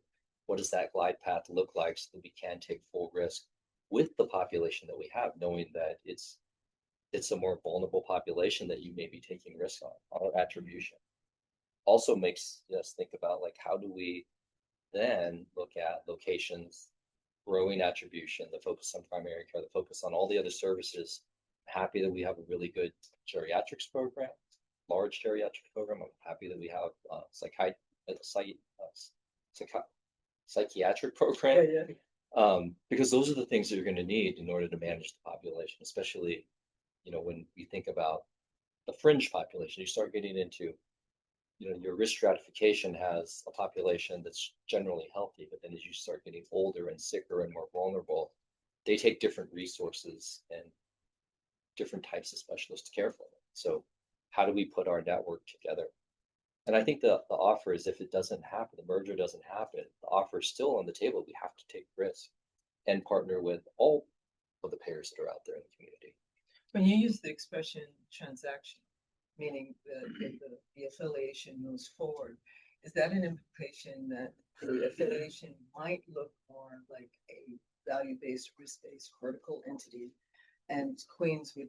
What does that glide path look like so that we can take full risk with the population that we have, knowing that it's a more vulnerable population that you may be taking risks on attribution. Also makes us think about, like, how do we then look at locations, growing attribution, the focus on primary care, the focus on all the other services. Happy that we have a really good geriatrics program, large geriatric program. I'm happy that we have psychiatric program. Because those are the things that you're going to need in order to manage the population, especially, when we think about the fringe population. You start getting into, your risk stratification has a population that's generally healthy, but then as you start getting older and sicker and more vulnerable, they take different resources and different types of specialists to care for them. So how do we put our network together? And I think the offer is, if it doesn't happen, the merger doesn't happen, the offer is still on the table. We have to take risk and partner with all of the payers that are out there in the community. When you use the expression transaction, meaning the affiliation moves forward, is that an implication that the affiliation might look more like a value-based, risk-based vertical entity, and Queens would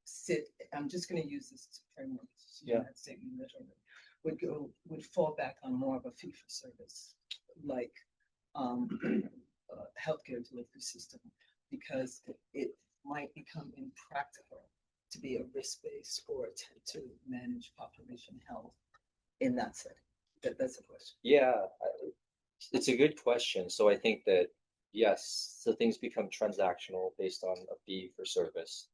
sit, I'm just going to use this framework, statement literally, would fall back on more of a fee-for-service, like healthcare delivery system, because it might become impractical to be a risk-based or to manage population health in that setting? That's a question. Yeah, it's a good question. So I think that, yes, so things become transactional based on a fee for service,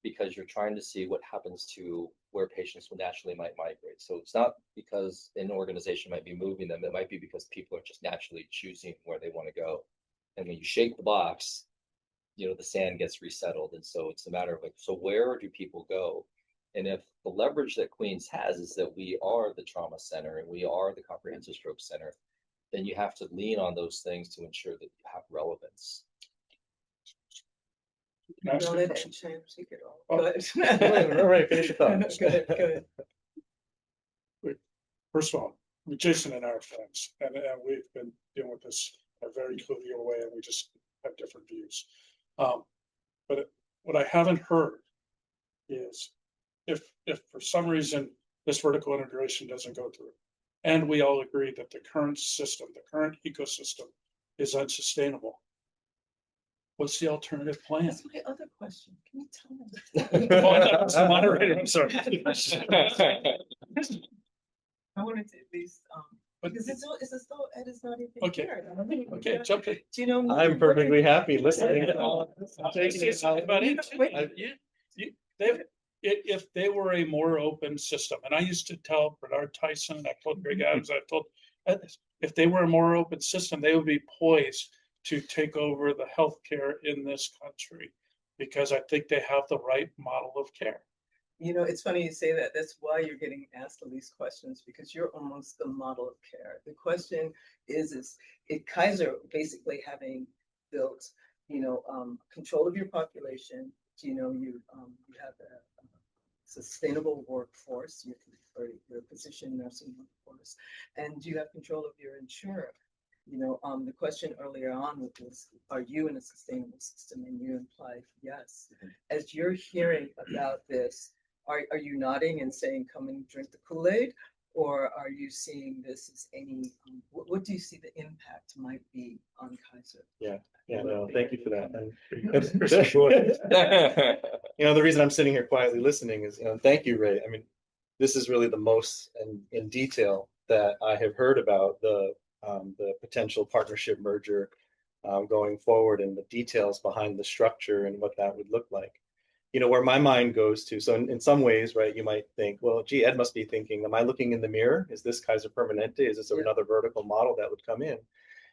because you're trying to see what happens to where patients naturally might migrate. So it's not because an organization might be moving them, it might be because people are just naturally choosing where they want to go. And when you shake the box, the sand gets resettled. And so it's a matter of, like, so where do people go? And if the leverage that Queens has is that we are the trauma center and we are the comprehensive stroke center, then you have to lean on those things to ensure that you have relevance. Can I ask Don't a let question? Chang take it all. Oh. Go ahead. All right, finish your thoughts. Go ahead. First of all, Jason and I are friends, and we've been dealing with this in a very collegial way, and we just have different views. But what I haven't heard is, if for some reason this vertical integration doesn't go through, and we all agree that the current system, the current ecosystem is unsustainable, what's the alternative plan? That's my other question. Can you tell me? Oh, I thought it was the moderator, I'm sorry. I wanted to at least, because it's as though Ed is not even Okay. here. Okay, jump in. Do you know? I'm perfectly happy listening. If they were a more open system, and I used to tell Bernard Tyson, I told Greg Adams, I told Ed this, if they were a more open system, they would be poised to take over the healthcare in this country, because I think they have the right model of care. It's funny you say that. That's why you're getting asked all these questions, because you're almost the model of care. The question is Kaiser basically having built, control of your population, you have a sustainable workforce, your physician nursing workforce, and you have control of your insurer. The question earlier on was, are you in a sustainable system? And you implied yes. As you're hearing about this, are you nodding and saying, come and drink the Kool-Aid? Or are you seeing this as any, what do you see the impact might be on Kaiser? Yeah, no, thank you for that. And Yeah. the reason I'm sitting here quietly listening is, thank you, Ray. I mean, this is really the most in detail that I have heard about the potential partnership merger going forward, and the details behind the structure and what that would look like. Where my mind goes to. So in some ways, right, you might think, well, gee, Ed must be thinking, am I looking in the mirror? Is this Kaiser Permanente? Is this another vertical model that would come in?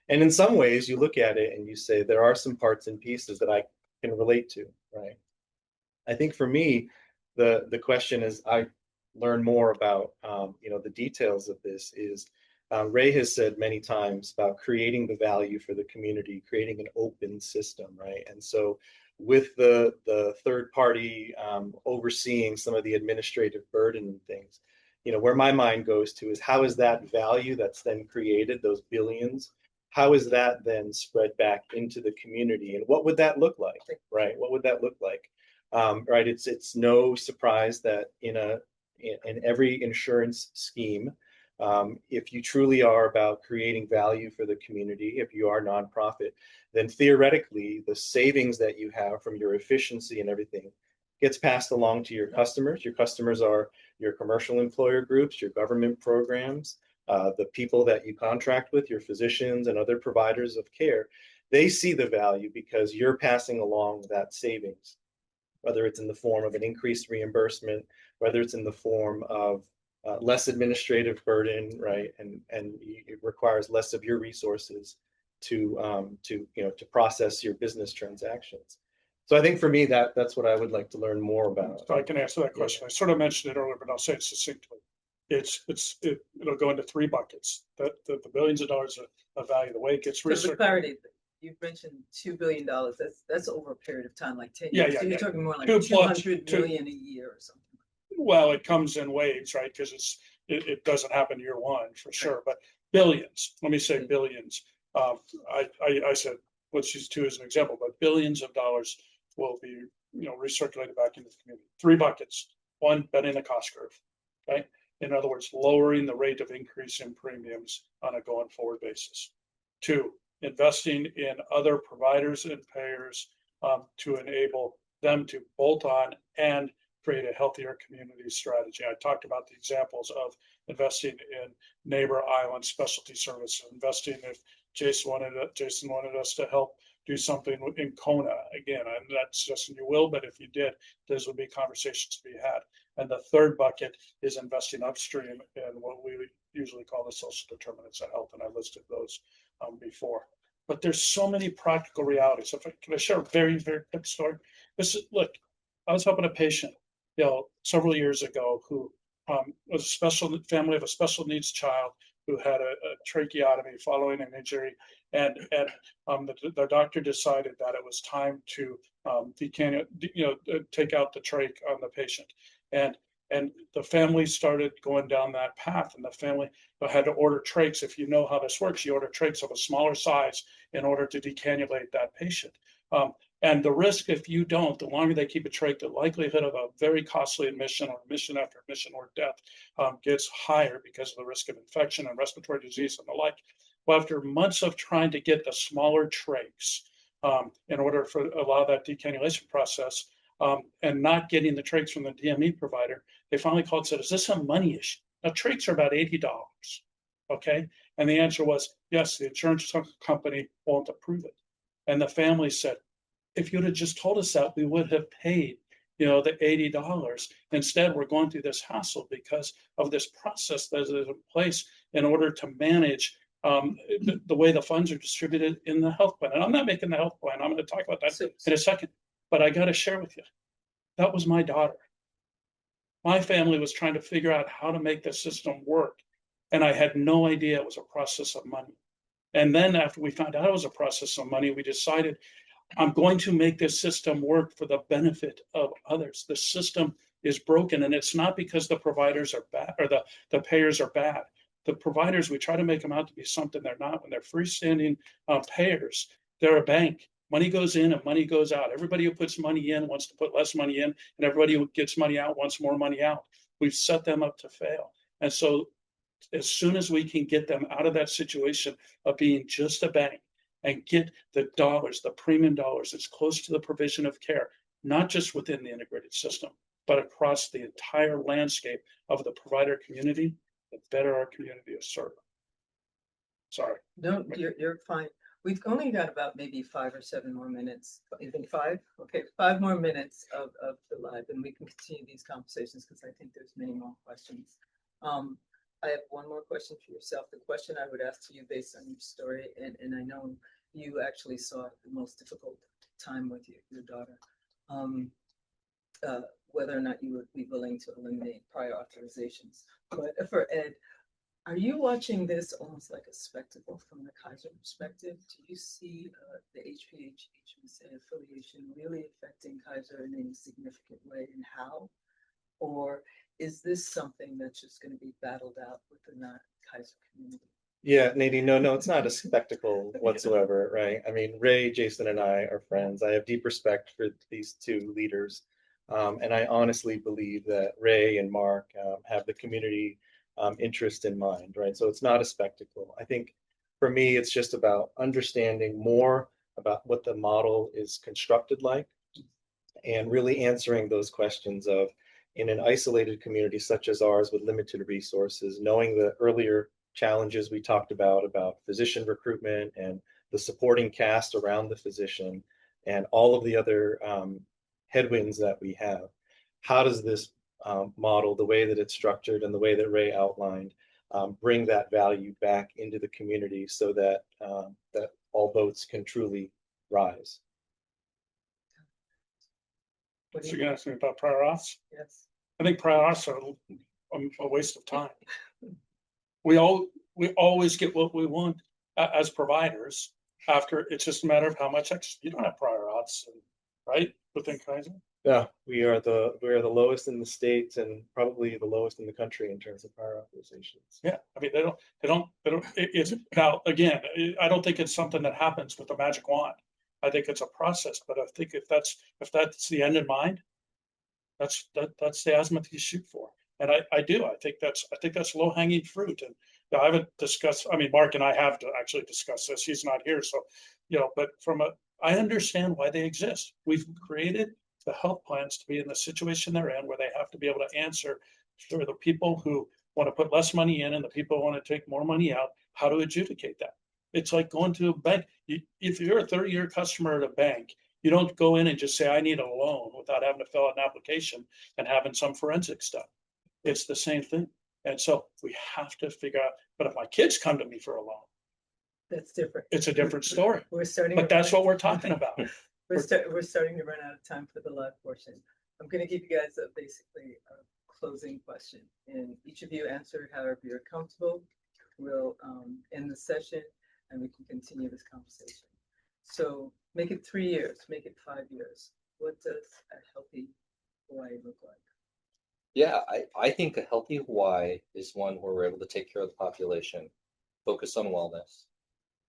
And in some ways, you look at it and you say, there are some parts and pieces that I can relate to, right? I think for me, the question is, I learn more about, the details of this is, Ray has said many times about creating the value for the community, creating an open system, right? And so with the third party overseeing some of the administrative burden and things, where my mind goes to is, how is that value that's then created, those billions, how is that then spread back into the community, and what would that look like, right? What would that look like? Right, it's no surprise that in every insurance scheme, if you truly are about creating value for the community, if you are nonprofit, then theoretically the savings that you have from your efficiency and everything gets passed along to your customers. Your customers are your commercial employer groups, your government programs, the people that you contract with, your physicians and other providers of care. They see the value because you're passing along that savings, whether it's in the form of an increased reimbursement, whether it's in the form of less administrative burden, right? And it requires less of your resources to process your business transactions. So I think for me, that's what I would like to learn more about. So I can answer that question. I sort of mentioned it earlier, but I'll say it succinctly. It'll go into three buckets. The billions of dollars of value, the way it gets For researched. clarity, you've mentioned $2 billion. That's over a period of time, like 10 Yeah, years. yeah, So you're yeah. talking more like 2 million a year or something. Well, it comes in waves, right? Because it doesn't happen year one for sure, but billions. Let me say billions. I said, let's use two as an example, but billions of dollars will be recirculated back into the community. Three buckets. One, bending the cost curve. Okay. In other words, lowering the rate of increase in premiums on a going forward basis. Two, investing in other providers and payers to enable them to bolt on and create a healthier community strategy. I talked about the examples of investing in neighbor island specialty services, investing if Jason wanted us to help do something in Kona again, and that's just in your will, but if you did, those would be conversations to be had. And the third bucket is investing upstream in what we usually call the social determinants of health, and I listed those before. But there's so many practical realities. Can I share a very, very quick story? Look, I was helping a patient, several years ago who was a special family of a special needs child who had a tracheotomy following an injury, and the doctor decided that it was time to take out the trach on the patient, and the family started going down that path, and the family had to order trachs. If you know how this works, you order trachs of a smaller size in order to decannulate that patient. And the risk, if you don't, the longer they keep a trach, the likelihood of a very costly admission or admission after admission or death gets higher because of the risk of infection and respiratory disease and the like. Well, after months of trying to get the smaller trachs in order to allow that decannulation process and not getting the trachs from the DME provider, they finally called and said, is this a money issue? Now, trachs are about $80, okay? And the answer was, yes, the insurance company won't approve it. And the family said, if you'd have just told us that, we would have paid, the $80. Instead, we're going through this hassle because of this process that is in place in order to manage the way the funds are distributed in the health plan. And I'm not making the health plan. I'm going to talk about that in a second. But I got to share with you, that was my daughter. My family was trying to figure out how to make the system work. And I had no idea it was a process of money. And then after we found out it was a process of money, we decided, I'm going to make this system work for the benefit of others. The system is broken, and it's not because the providers are bad or the payers are bad. The providers, we try to make them out to be something they're not. When they're freestanding payers, they're a bank. Money goes in and money goes out. Everybody who puts money in wants to put less money in, and everybody who gets money out wants more money out. We've set them up to fail. And so as soon as we can get them out of that situation of being just a bank and get the dollars, the premium dollars, as close to the provision of care, not just within the integrated system, but across the entire landscape of the provider community, the better our community is served. Sorry. No, you're fine. We've only got about maybe 5 or 7 more minutes. You think 5? Okay, 5 more minutes of the live, and we can continue these conversations because I think there's many more questions. I have one more question for yourself. The question I would ask to you based on your story, and I know you actually saw the most difficult time with your daughter, whether or not you would be willing to eliminate prior authorizations. But for Ed, are you watching this almost like a spectacle from the Kaiser perspective? Do you see the HPH-HMSA affiliation really affecting Kaiser in any significant way, and how? Or is this something that's just going to be battled out with the not-Kaiser community? Yeah, Nadine, no, it's not a spectacle whatsoever, right? I mean, Ray, Jason, and I are friends. I have deep respect for these two leaders. And I honestly believe that Ray and Mark have the community interest in mind, right? So it's not a spectacle. I think for me, it's just about understanding more about what the model is constructed like and really answering those questions of, in an isolated community such as ours with limited resources, knowing the earlier challenges we talked about physician recruitment and the supporting cast around the physician and all of the other headwinds that we have. How does this model, the way that it's structured and the way that Ray outlined, bring that value back into the community so that that all boats can truly rise? So you're gonna ask me about prior auths? Yes. I think prior auths are a waste of time. We always get what we want as providers. After, it's just a matter of how much you don't have prior auths, right? Within Kaiser. Yeah, we are the lowest in the state and probably the lowest in the country in terms of prior authorizations. Yeah, I mean, they don't, it's now, again, I don't think it's something that happens with a magic wand. I think it's a process, but I think if that's the end in mind, that's the azimuth you shoot for. And I think that's low hanging fruit. And I haven't discussed, I mean, Mark and I have to actually discuss this. He's not here. So, but I understand why they exist. We've created the health plans to be in the situation they're in where they have to be able to answer for the people who want to put less money in and the people who want to take more money out, how to adjudicate that. It's like going to a bank. If you're a 30-year customer at a bank, you don't go in and just say, I need a loan without having to fill out an application and having some forensic stuff. It's the same thing. And so we have to figure out, but if my kids come to me for a loan, That's different. it's a different story. We're starting. But that's what we're talking about. We're starting to run out of time for the live portion. I'm going to give you guys basically a closing question, and each of you answer however you're comfortable. We'll end the session, and we can continue this conversation. So make it 3 years, make it 5 years. What does a healthy Hawaii look like? Yeah, I think a healthy Hawaii is one where we're able to take care of the population, focus on wellness,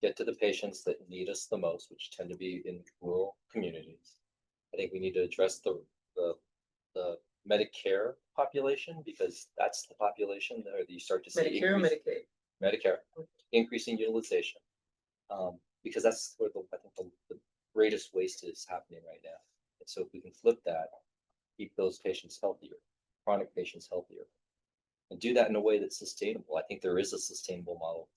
get to the patients that need us the most, which tend to be in rural communities. I think we need to address the Medicare population, because that's the population there you start to see Medicare or Medicaid? Medicare, increasing utilization, because that's where I think the greatest waste is happening right now. And so if we can flip that, keep those patients healthier, chronic patients healthier, and do that in a way that's sustainable. I think there is a sustainable model.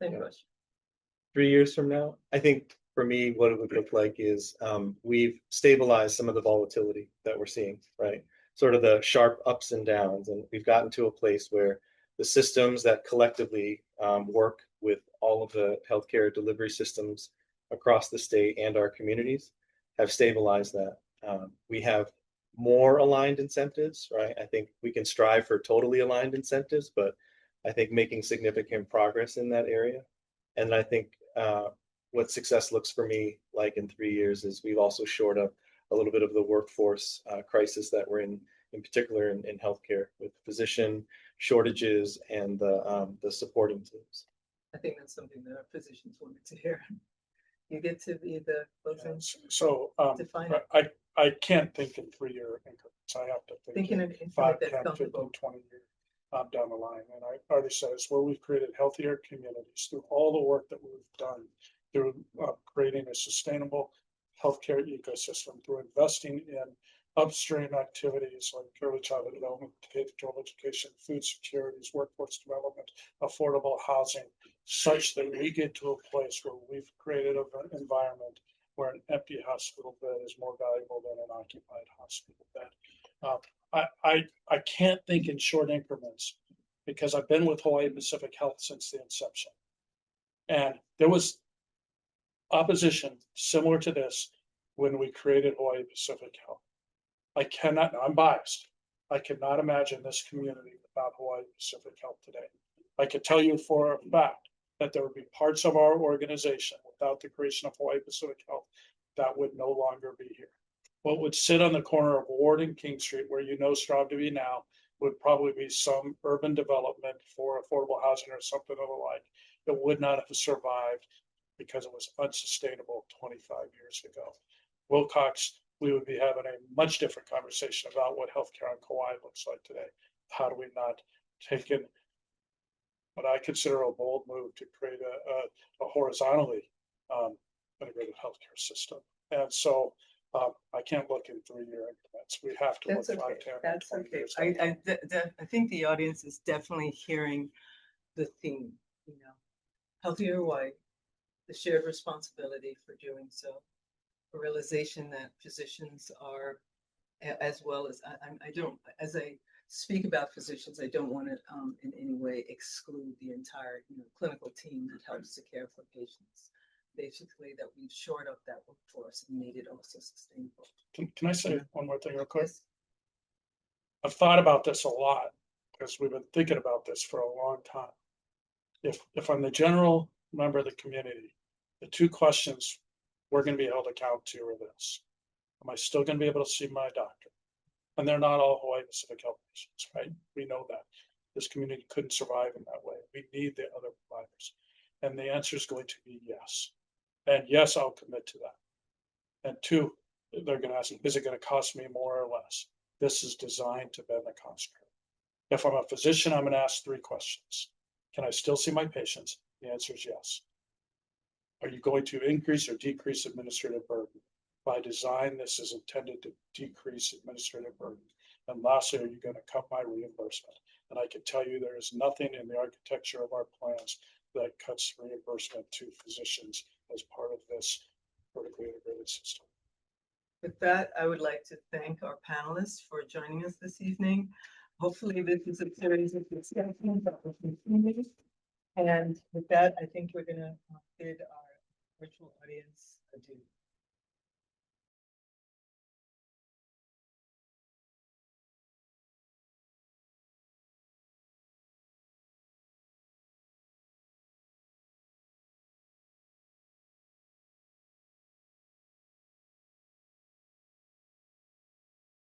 Same question. 3 years from now, I think for me, what it would look like is we've stabilized some of the volatility that we're seeing, right? Sort of the sharp ups and downs. And we've gotten to a place where the systems that collectively work with all of the healthcare delivery systems across the state and our communities have stabilized that. We have more aligned incentives, right? I think we can strive for totally aligned incentives, but I think making significant progress in that area. And I think what success looks for me like in 3 years is we've also shored up a little bit of the workforce crisis that we're in particular in healthcare, with physician shortages and the supporting teams. I think that's something that our physicians wanted to hear. You get to be the closing. So Define I can't think in 3 year increments. So I have to think Thinking of insight 5, that's 10, 15, comfortable. 20 years down the line. And I already said it's where we've created healthier communities through all the work that we've done, through creating a sustainable healthcare ecosystem, through investing in upstream activities like early childhood development, K-12 education, food securities, workforce development, affordable housing, such that we get to a place where we've created an environment where an empty hospital bed is more valuable than an occupied hospital bed. I can't think in short increments because I've been with Hawaii Pacific Health since the inception. And there was opposition similar to this when we created Hawaii Pacific Health. I cannot, I'm biased. I cannot imagine this community without Hawaii Pacific Health today. I could tell you for a fact that there would be parts of our organization without the creation of Hawaii Pacific Health that would no longer be here. What would sit on the corner of Ward and King Street, where you know Straub to be now, would probably be some urban development for affordable housing or something of the like that would not have survived because it was unsustainable 25 years ago. Wilcox, we would be having a much different conversation about what healthcare on Kauai looks like today. How do we not take in what I consider a bold move to create a horizontally integrated healthcare system? And so I can't look in 3-year increments. We have to look That's 5, okay. 10, That's 20 okay. years down. I think the audience is definitely hearing the theme, you know, healthier Hawaii, the shared responsibility for doing so, a realization that physicians are, as well as, I don't, as I speak about physicians, I don't want to in any way exclude the entire, you know, clinical team that helps to care for patients. Basically, that we've shored up that workforce and made it also sustainable. Can I say one more thing real quick? Yes. I've thought about this a lot because we've been thinking about this for a long time. If I'm the general member of the community, the 2 questions we're going to be held accountable to are this. Am I still going to be able to see my doctor? And they're not all Hawaii Pacific Health patients, right? We know that. This community couldn't survive in that way. We need the other providers. And the answer is going to be yes. And yes, I'll commit to that. And 2, they're going to ask, is it going to cost me more or less? This is designed to bend the cost curve. If I'm a physician, I'm going to ask 3 questions. Can I still see my patients? The answer is yes. Are you going to increase or decrease administrative burden? By design, this is intended to decrease administrative burden. And lastly, are you going to cut my reimbursement? And I can tell you there is nothing in the architecture of our plans that cuts reimbursement to physicians as part of this vertically integrated system. With that, I would like to thank our panelists for joining us this evening. Hopefully this is a series of discussions that will continue. And with that, I think we're going to bid our virtual audience adieu.